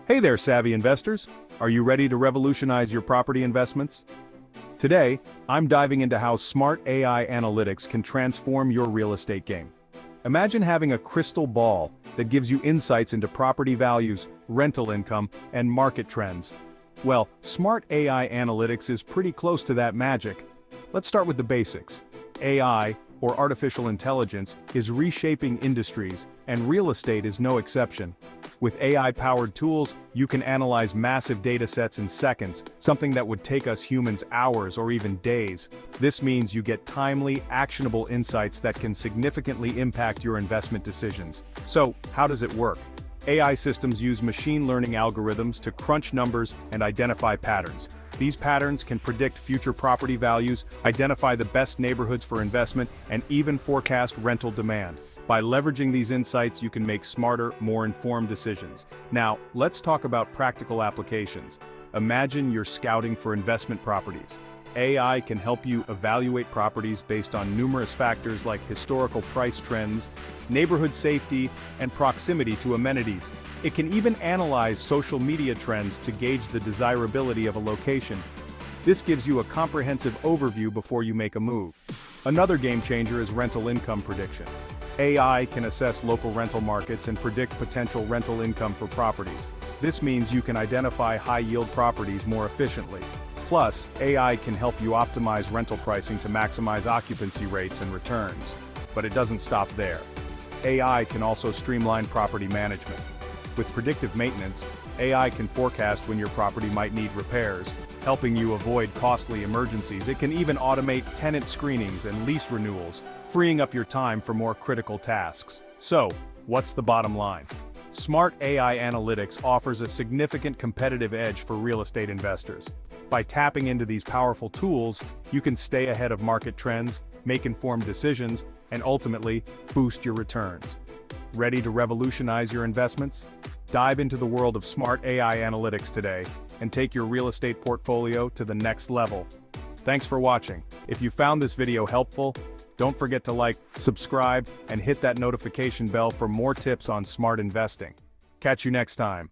Hey there, savvy investors! Are you ready to revolutionize your property investments? Today, I'm diving into how smart AI analytics can transform your real estate game. Imagine having a crystal ball that gives you insights into property values, rental income, and market trends. Well, smart AI analytics is pretty close to that magic. Let's start with the basics. AI, or artificial intelligence, is reshaping industries, and real estate is no exception. With AI-powered tools, you can analyze massive datasets in seconds, something that would take us humans hours or even days. This means you get timely, actionable insights that can significantly impact your investment decisions. So, how does it work? AI systems use machine learning algorithms to crunch numbers and identify patterns. These patterns can predict future property values, identify the best neighborhoods for investment, and even forecast rental demand. By leveraging these insights, you can make smarter, more informed decisions. Now, let's talk about practical applications. Imagine you're scouting for investment properties. AI can help you evaluate properties based on numerous factors like historical price trends, neighborhood safety, and proximity to amenities. It can even analyze social media trends to gauge the desirability of a location. This gives you a comprehensive overview before you make a move. Another game changer is rental income prediction. AI can assess local rental markets and predict potential rental income for properties. This means you can identify high-yield properties more efficiently. Plus, AI can help you optimize rental pricing to maximize occupancy rates and returns. But it doesn't stop there. AI can also streamline property management. With predictive maintenance, AI can forecast when your property might need repairs, helping you avoid costly emergencies. It can even automate tenant screenings and lease renewals, freeing up your time for more critical tasks. So, what's the bottom line? Smart AI analytics offers a significant competitive edge for real estate investors. By tapping into these powerful tools, you can stay ahead of market trends, make informed decisions, and ultimately, boost your returns. Ready to revolutionize your investments? Dive into the world of smart AI analytics today, and take your real estate portfolio to the next level. Thanks for watching. If you found this video helpful, don't forget to like, subscribe, and hit that notification bell for more tips on smart investing. Catch you next time.